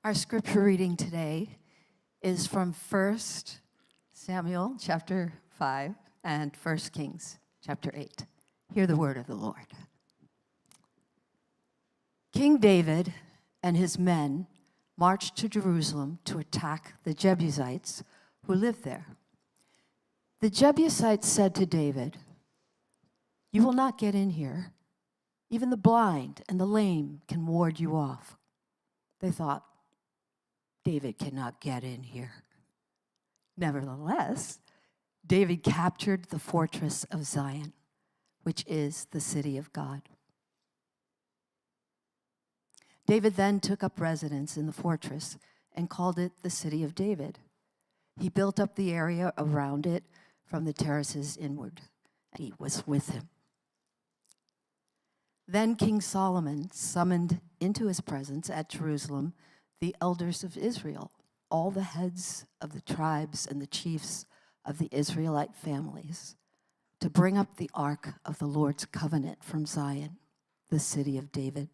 Our scripture reading today is from 1 Samuel chapter 5 and 1 Kings chapter 8. Hear the word of the Lord. King David and his men marched to Jerusalem to attack the Jebusites who lived there. The Jebusites said to David, "You will not get in here. Even the blind and the lame can ward you off." They thought, David cannot get in here. Nevertheless, David captured the fortress of Zion, which is the city of God. David then took up residence in the fortress and called it the City of David. He built up the area around it from the terraces inward, and he was with him. Then King Solomon summoned into his presence at Jerusalem the elders of Israel, all the heads of the tribes and the chiefs of the Israelite families, to bring up the ark of the Lord's covenant from Zion, the city of David.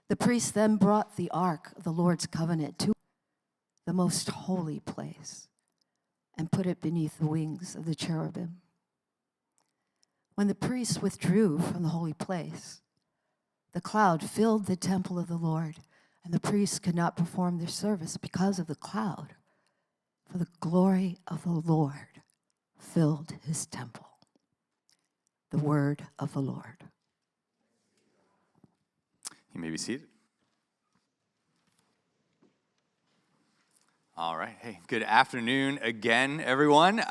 The priests then brought the ark of the Lord's covenant to the most holy place and put it beneath the wings of the cherubim. When the priests withdrew from the holy place, the cloud filled the temple of the Lord, and the priests could not perform their service because of the cloud, for the glory of the Lord filled his temple. The word of the Lord. You may be seated. All right. Hey, good afternoon again, everyone.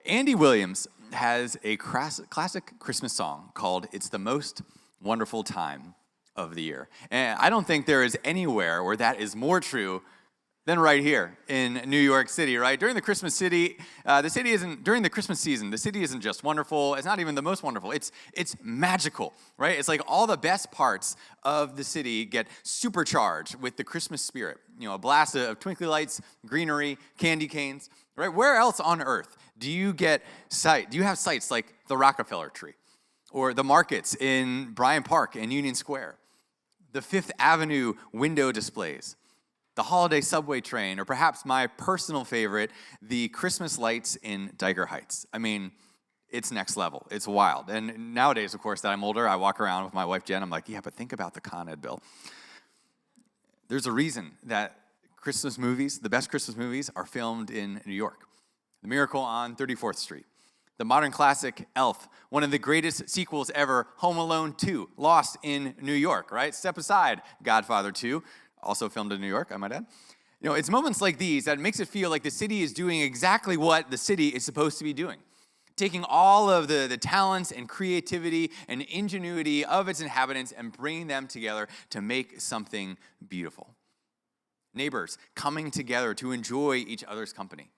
Andy Williams has a classic Christmas song called "It's the Most Wonderful Time of the Year." And I don't think there is anywhere where that is more true than right here in New York City, right? During the Christmas during the Christmas season, the city isn't just wonderful. It's not even the most wonderful. It's magical, right? It's like all the best parts of the city get supercharged with the Christmas spirit. You know, a blast of twinkly lights, greenery, candy canes, right? Where else on earth do you have sights like the Rockefeller tree or the markets in Bryant Park and Union Square, the Fifth Avenue window displays, the holiday subway train, or perhaps my personal favorite, the Christmas lights in Diker Heights? I mean, it's next level. It's wild. And nowadays, of course, that I'm older, I walk around with my wife, Jen. I'm like, yeah, but think about the Con Ed bill. There's a reason that Christmas movies, the best Christmas movies, are filmed in New York. The Miracle on 34th Street. The modern classic Elf, one of the greatest sequels ever, Home Alone 2, Lost in New York, right? Step aside, Godfather 2, also filmed in New York, I might add. You know, it's moments like these that makes it feel like the city is doing exactly what the city is supposed to be doing. Taking all of the talents and creativity and ingenuity of its inhabitants and bringing them together to make something beautiful. Neighbors coming together to enjoy each other's company.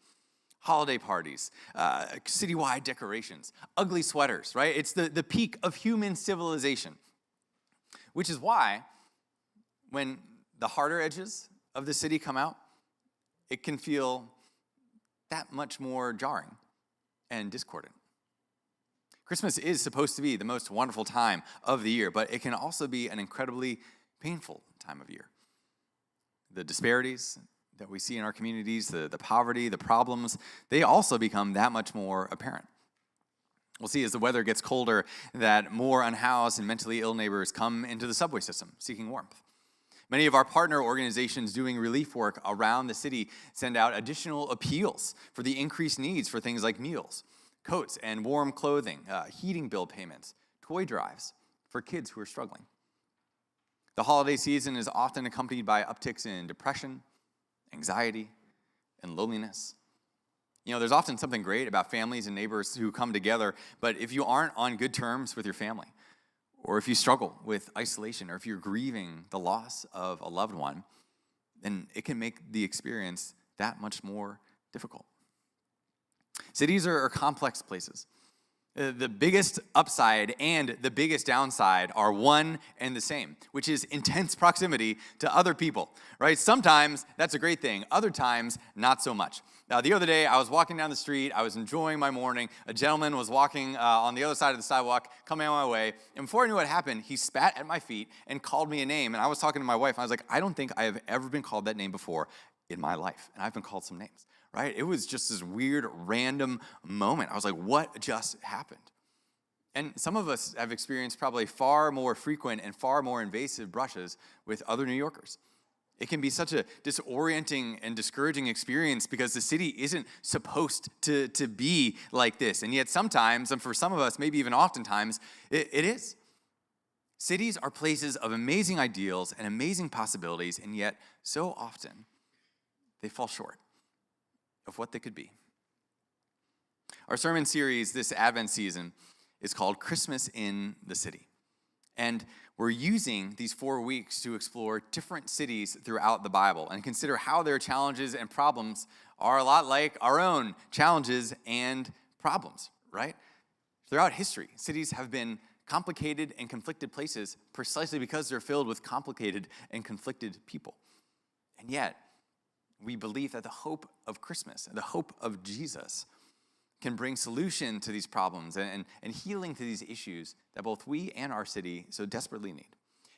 Holiday parties, citywide decorations, ugly sweaters, right? It's the peak of human civilization, which is why when the harder edges of the city come out, it can feel that much more jarring and discordant. Christmas is supposed to be the most wonderful time of the year, but it can also be an incredibly painful time of year. The disparities that we see in our communities, the poverty, the problems, they also become that much more apparent. We'll see as the weather gets colder that more unhoused and mentally ill neighbors come into the subway system seeking warmth. Many of our partner organizations doing relief work around the city send out additional appeals for the increased needs for things like meals, coats and warm clothing, heating bill payments, toy drives for kids who are struggling. The holiday season is often accompanied by upticks in depression, anxiety, and loneliness. You know, there's often something great about families and neighbors who come together, but if you aren't on good terms with your family, or if you struggle with isolation, or if you're grieving the loss of a loved one, then it can make the experience that much more difficult. Cities are complex places. The biggest upside and the biggest downside are one and the same, which is intense proximity to other people, right? Sometimes that's a great thing. Other times, not so much. Now, the other day, I was walking down the street. I was enjoying my morning. A gentleman was walking on the other side of the sidewalk, coming on my way. And before I knew what happened, he spat at my feet and called me a name. And I was talking to my wife. And I was like, I don't think I have ever been called that name before in my life. And I've been called some names. Right? It was just this weird, random moment. I was like, what just happened? And some of us have experienced probably far more frequent and far more invasive brushes with other New Yorkers. It can be such a disorienting and discouraging experience because the city isn't supposed to be like this. And yet sometimes, and for some of us, maybe even oftentimes, it is. Cities are places of amazing ideals and amazing possibilities, and yet so often they fall short of what they could be. Our sermon series this Advent season is called Christmas in the City. And we're using these 4 weeks to explore different cities throughout the Bible and consider how their challenges and problems are a lot like our own challenges and problems, right? Throughout history, cities have been complicated and conflicted places precisely because they're filled with complicated and conflicted people. And yet, we believe that the hope of Christmas, the hope of Jesus, can bring solution to these problems and healing to these issues that both we and our city so desperately need.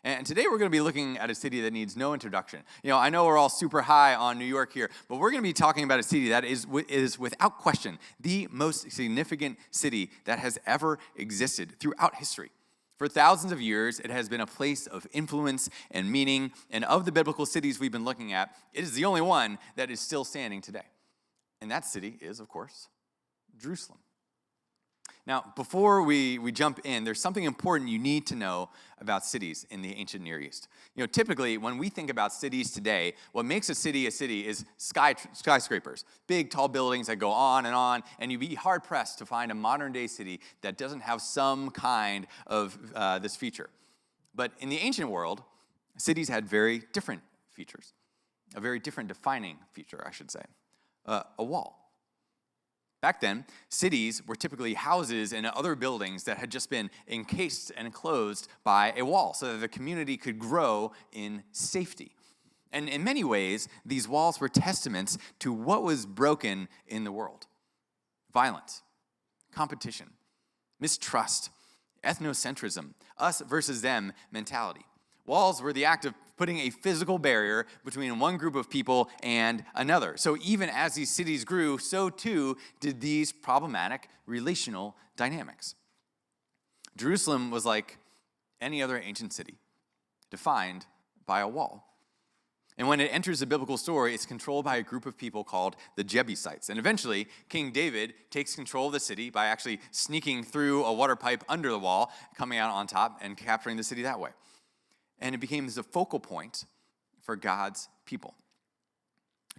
And today we're going to be looking at a city that needs no introduction. You know, I know we're all super high on New York here, but we're going to be talking about a city that is without question the most significant city that has ever existed throughout history. For thousands of years, it has been a place of influence and meaning, and of the biblical cities we've been looking at, it is the only one that is still standing today. And that city is, of course, Jerusalem. Now, before we jump in, there's something important you need to know about cities in the ancient Near East. You know, typically, when we think about cities today, what makes a city is skyscrapers, big, tall buildings that go on, and you'd be hard-pressed to find a modern-day city that doesn't have some kind of this feature. But in the ancient world, cities had very different features, a very different defining feature, I should say, a wall. Back then, cities were typically houses and other buildings that had just been encased and enclosed by a wall so that the community could grow in safety. And in many ways, these walls were testaments to what was broken in the world. Violence, competition, mistrust, ethnocentrism, us versus them mentality. Walls were the act of putting a physical barrier between one group of people and another. So even as these cities grew, so too did these problematic relational dynamics. Jerusalem was like any other ancient city, defined by a wall. And when it enters the biblical story, it's controlled by a group of people called the Jebusites. And eventually, King David takes control of the city by actually sneaking through a water pipe under the wall, coming out on top, and capturing the city that way. And it became the focal point for God's people.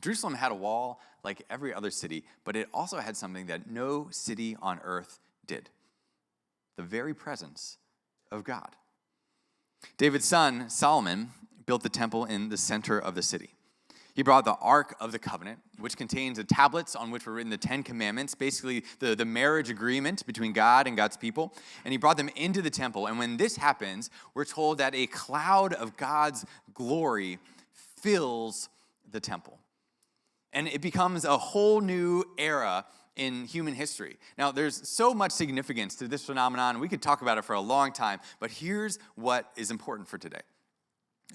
Jerusalem had a wall like every other city, but it also had something that no city on earth did: the very presence of God. David's son, Solomon, built the temple in the center of the city. He brought the Ark of the Covenant, which contains the tablets on which were written the 10 Commandments, basically the marriage agreement between God and God's people, and he brought them into the temple. And when this happens, we're told that a cloud of God's glory fills the temple. And it becomes a whole new era in human history. Now, there's so much significance to this phenomenon. We could talk about it for a long time, but here's what is important for today.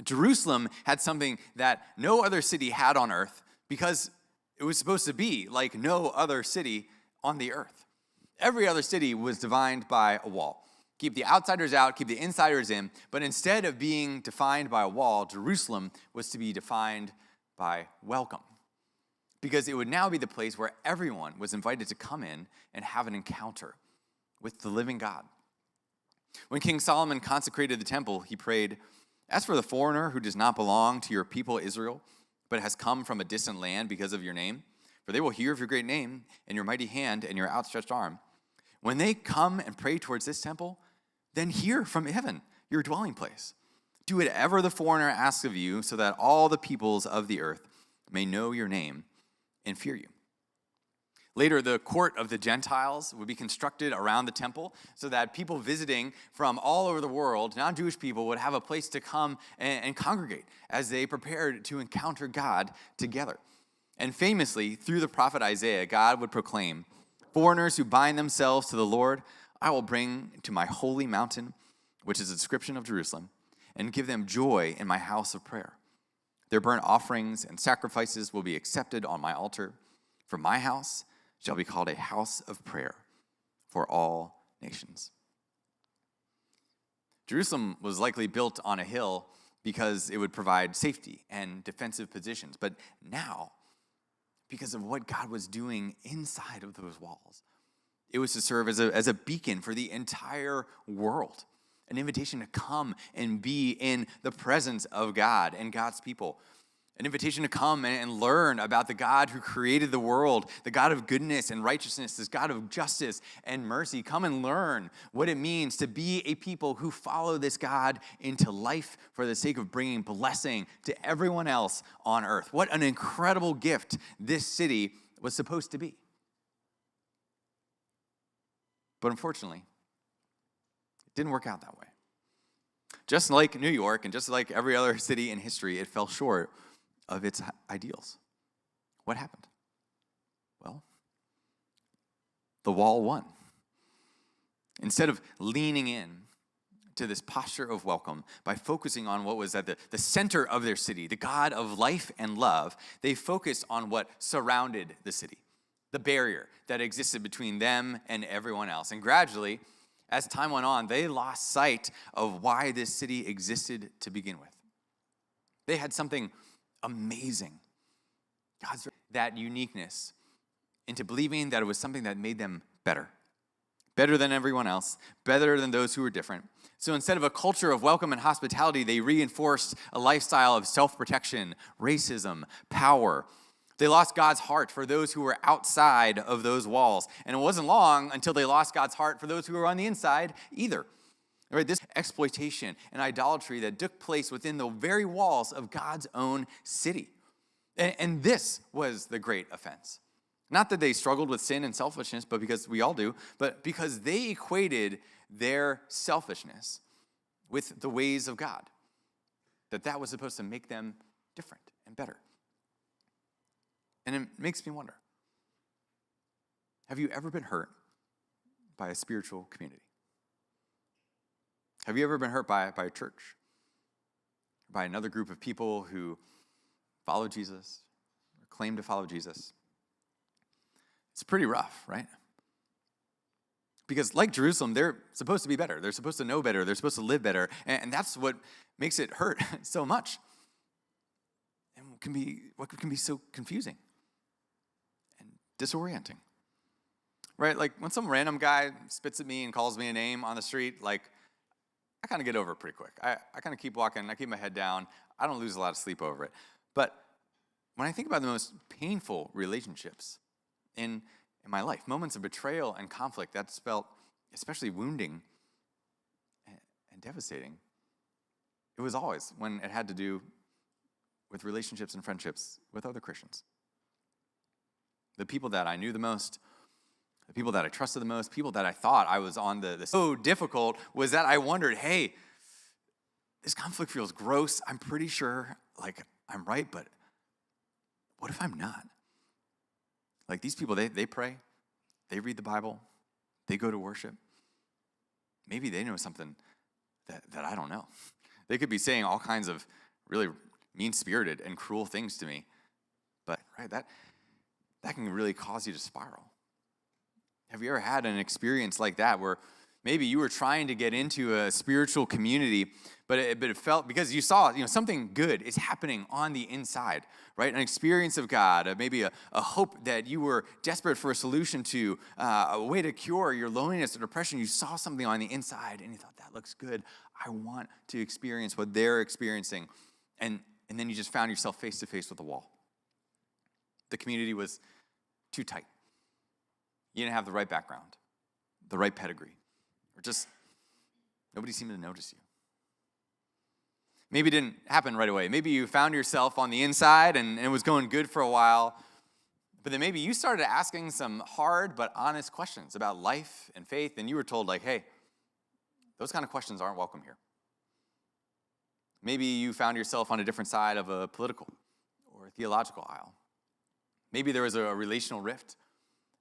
Jerusalem had something that no other city had on earth because it was supposed to be like no other city on the earth. Every other city was defined by a wall. Keep the outsiders out, keep the insiders in, but instead of being defined by a wall, Jerusalem was to be defined by welcome. Because it would now be the place where everyone was invited to come in and have an encounter with the living God. When King Solomon consecrated the temple, he prayed, "As for the foreigner who does not belong to your people Israel, but has come from a distant land because of your name, for they will hear of your great name and your mighty hand and your outstretched arm. When they come and pray towards this temple, then hear from heaven, your dwelling place. Do whatever the foreigner asks of you, so that all the peoples of the earth may know your name and fear you." Later, the court of the Gentiles would be constructed around the temple so that people visiting from all over the world, non-Jewish people, would have a place to come and congregate as they prepared to encounter God together. And famously, through the prophet Isaiah, God would proclaim, "Foreigners who bind themselves to the Lord, I will bring to my holy mountain," which is a description of Jerusalem, "and give them joy in my house of prayer. Their burnt offerings and sacrifices will be accepted on my altar, for my house shall be called a house of prayer for all nations." Jerusalem was likely built on a hill because it would provide safety and defensive positions. But now, because of what God was doing inside of those walls, it was to serve as a beacon for the entire world, an invitation to come and be in the presence of God and God's people. An invitation to come and learn about the God who created the world, the God of goodness and righteousness, this God of justice and mercy. Come and learn what it means to be a people who follow this God into life for the sake of bringing blessing to everyone else on earth. What an incredible gift this city was supposed to be. But unfortunately, it didn't work out that way. Just like New York and just like every other city in history, it fell short of its ideals. What happened? Well, the wall won. Instead of leaning in to this posture of welcome by focusing on what was at the center of their city, the God of life and love, they focused on what surrounded the city, the barrier that existed between them and everyone else. And gradually, as time went on, they lost sight of why this city existed to begin with. They had something amazing. God's that uniqueness into believing that it was something that made them better than everyone else, better than those who were different. So instead of a culture of welcome and hospitality, they reinforced a lifestyle of self-protection, racism, power. They lost God's heart for those who were outside of those walls. And it wasn't long until they lost God's heart for those who were on the inside either. Right, this exploitation and idolatry that took place within the very walls of God's own city. And this was the great offense. Not that they struggled with sin and selfishness, but because we all do, but because they equated their selfishness with the ways of God. That was supposed to make them different and better. And it makes me wonder, have you ever been hurt by a spiritual community? Have you ever been hurt by a church? By another group of people who follow Jesus, or claim to follow Jesus? It's pretty rough, right? Because like Jerusalem, they're supposed to be better. They're supposed to know better. They're supposed to live better. And that's what makes it hurt so much. And what can be so confusing and disorienting. Right? Like when some random guy spits at me and calls me a name on the street, like, I kind of get over it pretty quick. I kind of keep walking. I keep my head down. I don't lose a lot of sleep over it. But when I think about the most painful relationships in my life, moments of betrayal and conflict, that's felt especially wounding and devastating. It was always when it had to do with relationships and friendships with other Christians. The people that I knew the most, the people that I trusted the most, people that I thought I was on the so difficult was that I wondered, hey, this conflict feels gross. I'm pretty sure, like, I'm right, but what if I'm not? Like, these people, they pray, they read the Bible, they go to worship. Maybe they know something that I don't know. They could be saying all kinds of really mean-spirited and cruel things to me, but right, that can really cause you to spiral. Have you ever had an experience like that where maybe you were trying to get into a spiritual community, but it felt, because you saw, something good is happening on the inside, right? An experience of God, maybe a hope that you were desperate for a solution to, a way to cure your loneliness or depression. You saw something on the inside and you thought, that looks good. I want to experience what they're experiencing. And then you just found yourself face to face with a wall. The community was too tight. You didn't have the right background, the right pedigree, or just nobody seemed to notice you. Maybe it didn't happen right away. Maybe you found yourself on the inside and it was going good for a while, But then maybe you started asking some hard but honest questions about life and faith, and you were told, like, hey, those kind of questions aren't welcome here. Maybe you found yourself on a different side of a political or a theological aisle. Maybe there was a relational rift.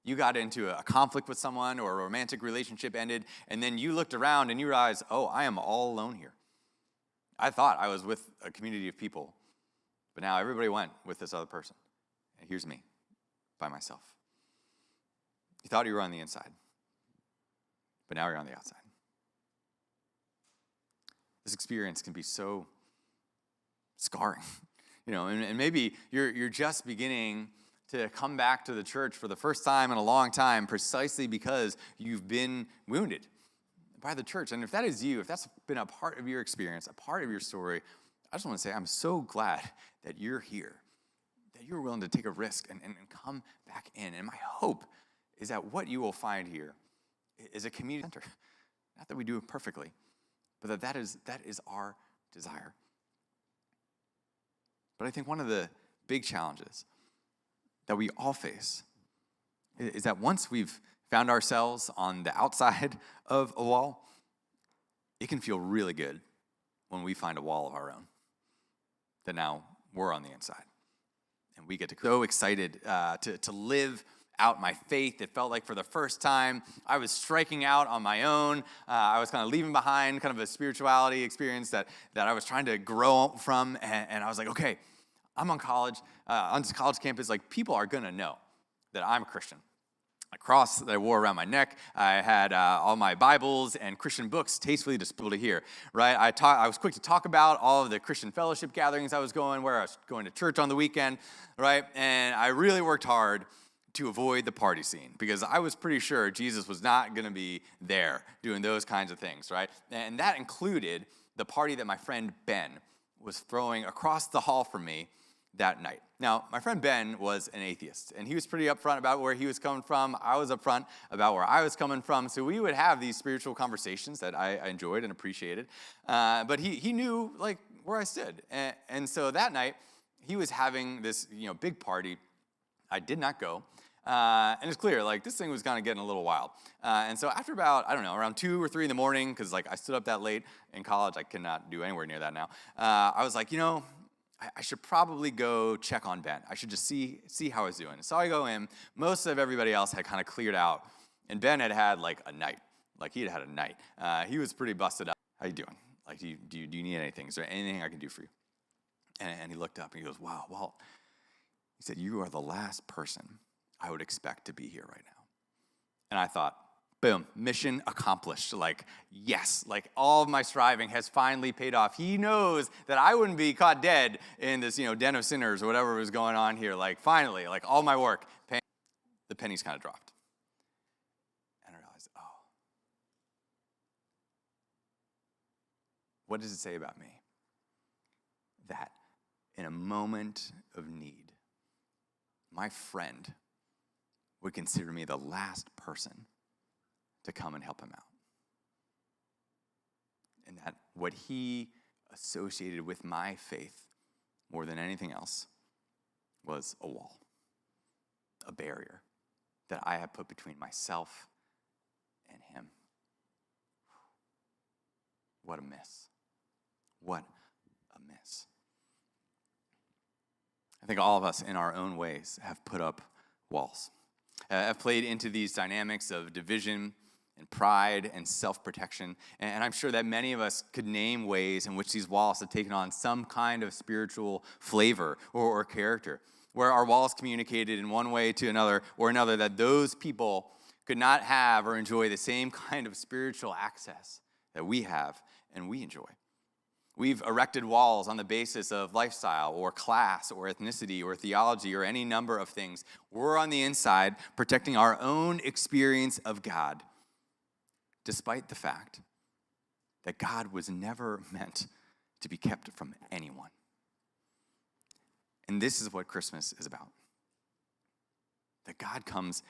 You got into a conflict with someone, or a romantic relationship ended, and then you looked around and you realized, oh, I am all alone here. I thought I was with a community of people, but now everybody went with this other person. And here's me, by myself. You thought you were on the inside, but now you're on the outside. This experience can be so scarring, and maybe you're just beginning to come back to the church for the first time in a long time precisely because you've been wounded by the church. And if that is you, if that's been a part of your experience, a part of your story, I just want to say I'm so glad that you're here, that you're willing to take a risk and come back in. And my hope is that what you will find here is a community center. Not that we do it perfectly, but that is our desire. But I think one of the big challenges that we all face is that once we've found ourselves on the outside of a wall, it can feel really good when we find a wall of our own, that now we're on the inside. And we get to so excited to live out my faith. It felt like for the first time, I was striking out on my own. I was kind of leaving behind kind of a spirituality experience that I was trying to grow from. And I was like, okay, I'm on college campus. Like, people are going to know that I'm a Christian. A cross that I wore around my neck. I had all my Bibles and Christian books tastefully displayed to hear, right? I was quick to talk about all of the Christian fellowship gatherings I was going, where I was going to church on the weekend, right? And I really worked hard to avoid the party scene because I was pretty sure Jesus was not going to be there doing those kinds of things, right? And that included the party that my friend Ben was throwing across the hall from me that night. Now, my friend Ben was an atheist, and he was pretty upfront about where he was coming from. I was upfront about where I was coming from, so we would have these spiritual conversations that I enjoyed and appreciated. But he knew, like, where I stood. And so that night, he was having this, big party. I did not go. And it's clear, like, this thing was kind of getting a little wild. And so after about, around 2 or 3 in the morning, because, like, I stood up that late in college. I cannot do anywhere near that now. I was like, I should probably go check on Ben. I should just see how he's doing. So I go in. Most of everybody else had kind of cleared out. And Ben had like a night. Like, he had a night. He was pretty busted up. How you doing? Like, do you need anything? Is there anything I can do for you? And he looked up and he goes, wow, Walt. He said, you are the last person I would expect to be here right now. And I thought, boom, mission accomplished. Like, yes, like, all of my striving has finally paid off. He knows that I wouldn't be caught dead in this, den of sinners or whatever was going on here. Like, finally, like, all my work, the pennies kind of dropped. And I realized, what does it say about me? That in a moment of need, my friend would consider me the last person to come and help him out. And that what he associated with my faith more than anything else was a wall, a barrier that I had put between myself and him. What a miss. What a miss. I think all of us in our own ways have put up walls. Have played into these dynamics of division and pride and self-protection. And I'm sure that many of us could name ways in which these walls have taken on some kind of spiritual flavor or character, where our walls communicated in one way to another or another that those people could not have or enjoy the same kind of spiritual access that we have and we enjoy. We've erected walls on the basis of lifestyle or class or ethnicity or theology or any number of things. We're on the inside protecting our own experience of God, despite the fact that God was never meant to be kept from anyone. And this is what Christmas is about. That God comes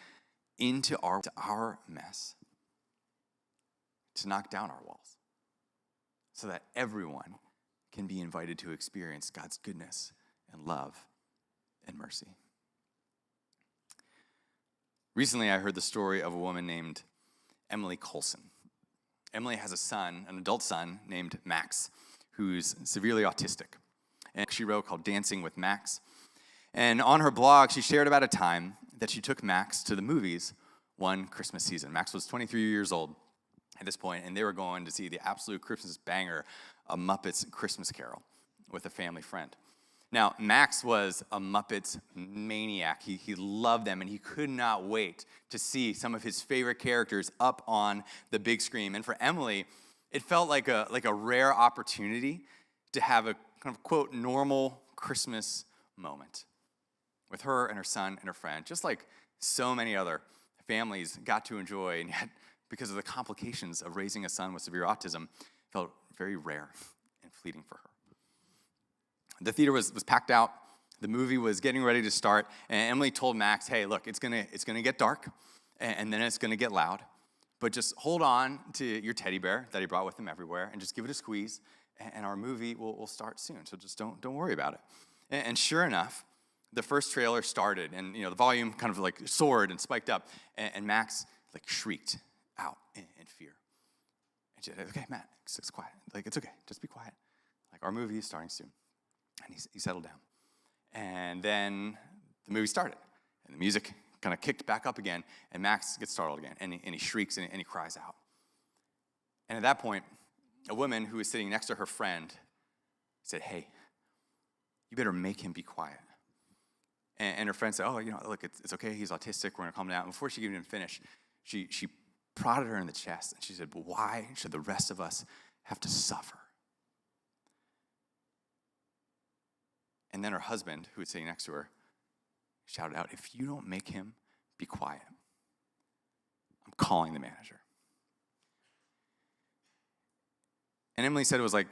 into our mess to knock down our walls, so that everyone can be invited to experience God's goodness and love and mercy. Recently, I heard the story of a woman named Emily Colson. Emily has a son, an adult son, named Max, who's severely autistic. And she wrote called Dancing with Max. And on her blog, she shared about a time that she took Max to the movies one Christmas season. Max was 23 years old at this point, and they were going to see the absolute Christmas banger, A Muppets Christmas Carol, with a family friend. Now, Max was a Muppets maniac. He loved them, and he could not wait to see some of his favorite characters up on the big screen. And for Emily, it felt like a rare opportunity to have a kind of, quote, normal Christmas moment with her and her son and her friend, just like so many other families got to enjoy, and yet, because of the complications of raising a son with severe autism, felt very rare and fleeting for her. The theater was packed out. The movie was getting ready to start, and Emily told Max, hey, look, it's gonna get dark, and then it's gonna get loud, but just hold on to your teddy bear that he brought with him everywhere, and just give it a squeeze, and our movie will start soon, so just don't worry about it. And sure enough, the first trailer started, and the volume kind of like soared and spiked up, and Max like shrieked out in fear. And she said, okay, Matt, it's quiet. Like, it's okay, just be quiet. Like, our movie is starting soon. And he settled down. And then the movie started. And the music kind of kicked back up again, and Max gets startled again, and he shrieks and he cries out. And at that point, a woman who was sitting next to her friend said, hey, you better make him be quiet. And her friend said, oh, look, it's okay, he's autistic, we're gonna calm down. And before she could even finish, she prodded her in the chest, and she said, but why should the rest of us have to suffer? And then her husband, who was sitting next to her, shouted out, if you don't make him be quiet, I'm calling the manager. And Emily said it was like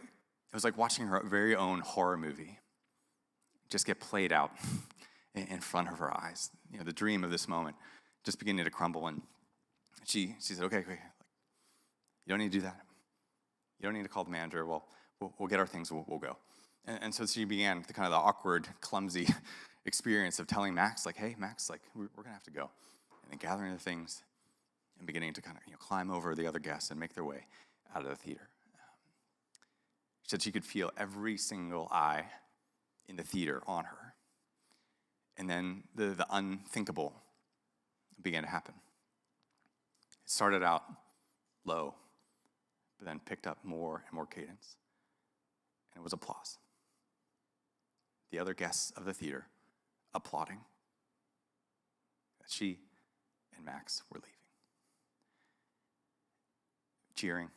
watching her very own horror movie just get played out in front of her eyes. The dream of this moment just beginning to crumble. And she said, okay, you don't need to do that. You don't need to call the manager. Well, we'll get our things, we'll go. And so she began the kind of the awkward, clumsy experience of telling Max, like, hey, Max, like, we're going to have to go. And then gathering the things and beginning to kind of climb over the other guests and make their way out of the theater. She said she could feel every single eye in the theater on her. And then the unthinkable began to happen. It started out low, but then picked up more and more cadence. And it was applause. The other guests of the theater applauding that she and Max were leaving. Cheering,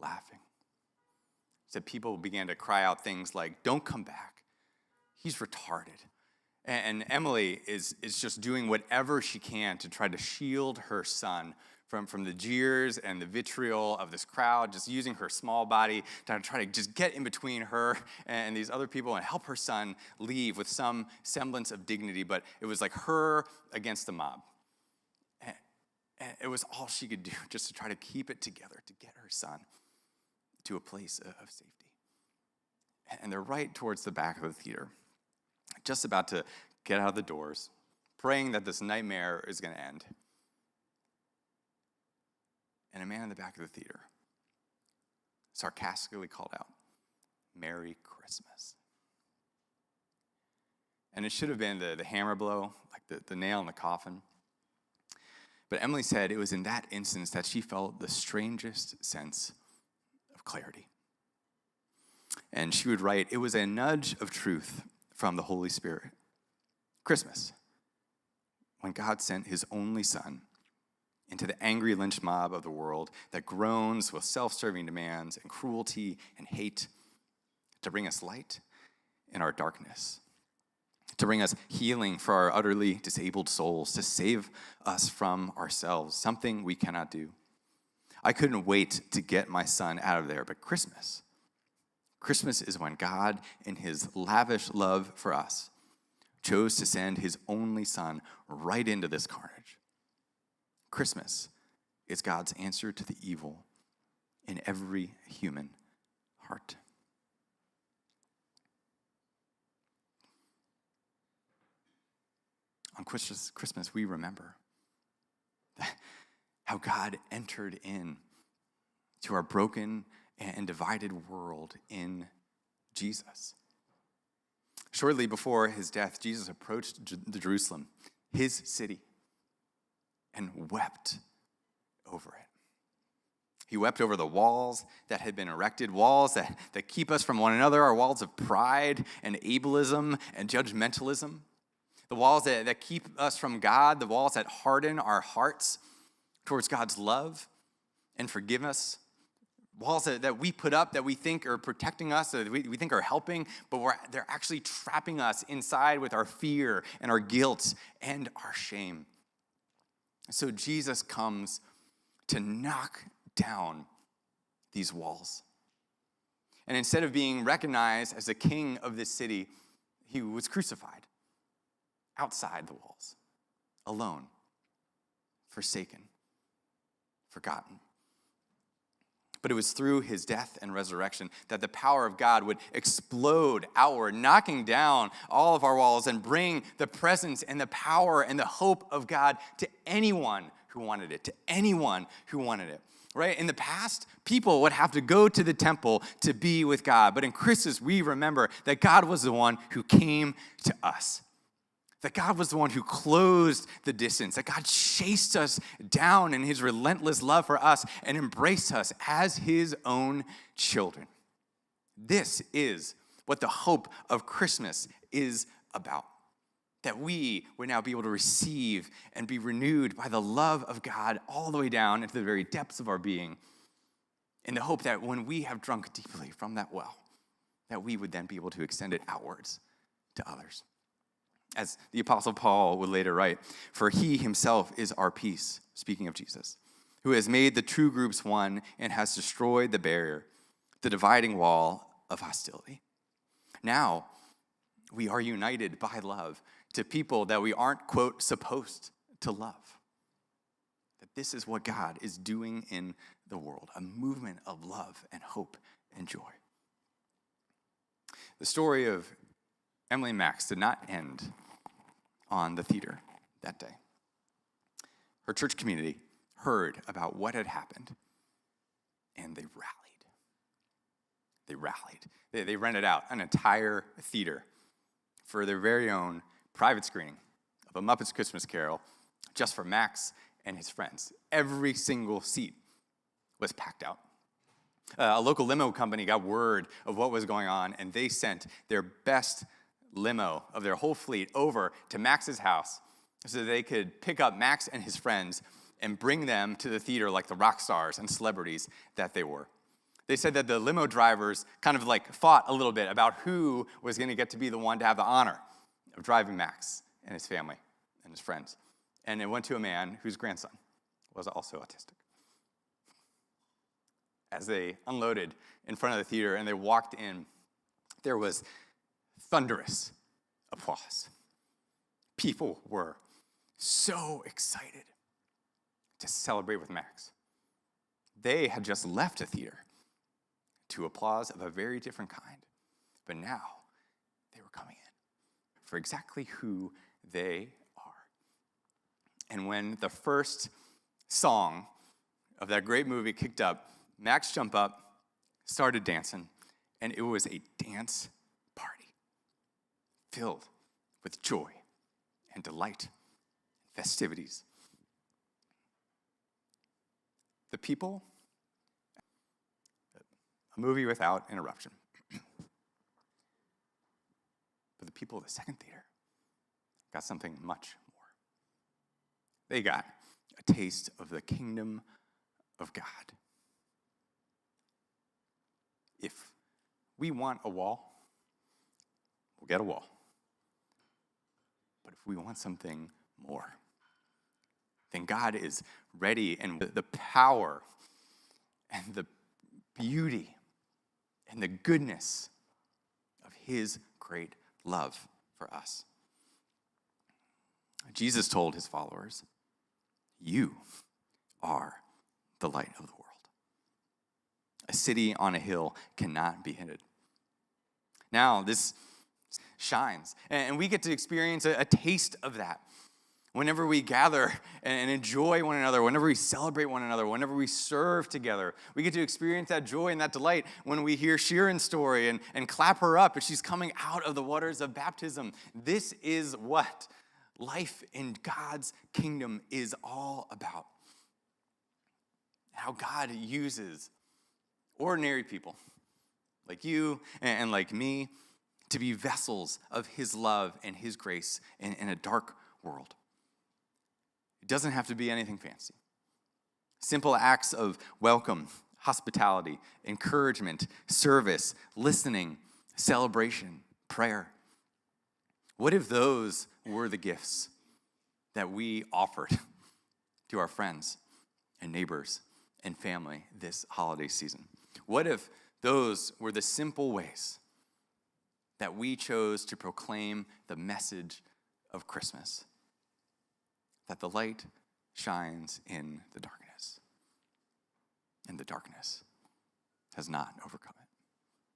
laughing. Said people began to cry out things like, don't come back. He's retarded. And Emily is just doing whatever she can to try to shield her son from the jeers and the vitriol of this crowd, just using her small body to try to just get in between her and these other people and help her son leave with some semblance of dignity. But it was like her against the mob. And it was all she could do just to try to keep it together, to get her son to a place of safety. And they're right towards the back of the theater, just about to get out of the doors, praying that this nightmare is going to end. And a man in the back of the theater sarcastically called out, Merry Christmas. And it should have been the hammer blow, like the nail in the coffin. But Emily said it was in that instance that she felt the strangest sense of clarity. And she would write, it was a nudge of truth from the Holy Spirit. Christmas, when God sent his only son into the angry lynch mob of the world that groans with self-serving demands and cruelty and hate to bring us light in our darkness, to bring us healing for our utterly disabled souls, to save us from ourselves, something we cannot do. I couldn't wait to get my son out of there, but Christmas is when God, in his lavish love for us, chose to send his only son right into this carnage. Christmas is God's answer to the evil in every human heart. On On Christmas, we remember how God entered in to our broken and divided world in Jesus. Shortly before his death, Jesus approached Jerusalem, his city, and wept over it. He wept over the walls that had been erected, walls that keep us from one another, our walls of pride and ableism and judgmentalism, the walls that keep us from God, the walls that harden our hearts towards God's love and forgiveness, walls that we put up that we think are protecting us, that we think are helping, but they're actually trapping us inside with our fear and our guilt and our shame. So Jesus comes to knock down these walls. And instead of being recognized as the king of this city, he was crucified outside the walls, alone, forsaken, forgotten. But it was through his death and resurrection that the power of God would explode outward, knocking down all of our walls and bring the presence and the power and the hope of God to anyone who wanted it, to anyone who wanted it. Right? In the past, people would have to go to the temple to be with God. But in Christmas, we remember that God was the one who came to us. That God was the one who closed the distance. That God chased us down in his relentless love for us and embraced us as his own children. This is what the hope of Christmas is about. That we would now be able to receive and be renewed by the love of God all the way down into the very depths of our being, in the hope that when we have drunk deeply from that well, that we would then be able to extend it outwards to others. As the Apostle Paul would later write, for he himself is our peace, speaking of Jesus, who has made the two groups one and has destroyed the barrier, the dividing wall of hostility. Now, we are united by love to people that we aren't, quote, supposed to love. That this is what God is doing in the world, a movement of love and hope and joy. The story of Emily and Max did not end on the theater that day. Her church community heard about what had happened, and they rallied. They rented out an entire theater for their very own private screening of A Muppet's Christmas Carol just for Max and his friends. Every single seat was packed out. A local limo company got word of what was going on, and they sent their best limo of their whole fleet over to Max's house so they could pick up Max and his friends and bring them to the theater like the rock stars and celebrities that they were. They said that the limo drivers kind of like fought a little bit about who was going to get to be the one to have the honor of driving Max and his family and his friends. And it went to a man whose grandson was also autistic. As they unloaded in front of the theater and they walked in, there was thunderous applause. People were so excited to celebrate with Max. They had just left a theater to applause of a very different kind, but now they were coming in for exactly who they are. And when the first song of that great movie kicked up, Max jumped up, started dancing, and it was a dance party filled with joy and delight and festivities. The people, a movie without interruption. But the people of the second theater got something much more. They got a taste of the kingdom of God. If we want a wall, we'll get a wall. But if we want something more, then God is ready, and the power and the beauty and the goodness of his great love for us. Jesus told his followers, you are the light of the world. A city on a hill cannot be hidden. Now, this shines, and we get to experience a taste of that Whenever we gather and enjoy one another, whenever we celebrate one another, whenever we serve together, we get to experience that joy and that delight when we hear Sharon's story and clap her up as she's coming out of the waters of baptism. This is what life in God's kingdom is all about. How God uses ordinary people like you and like me to be vessels of his love and his grace in a dark world. It doesn't have to be anything fancy. Simple acts of welcome, hospitality, encouragement, service, listening, celebration, prayer. What if those were the gifts that we offered to our friends and neighbors and family this holiday season? What if those were the simple ways that we chose to proclaim the message of Christmas? That the light shines in the darkness, and the darkness has not overcome it.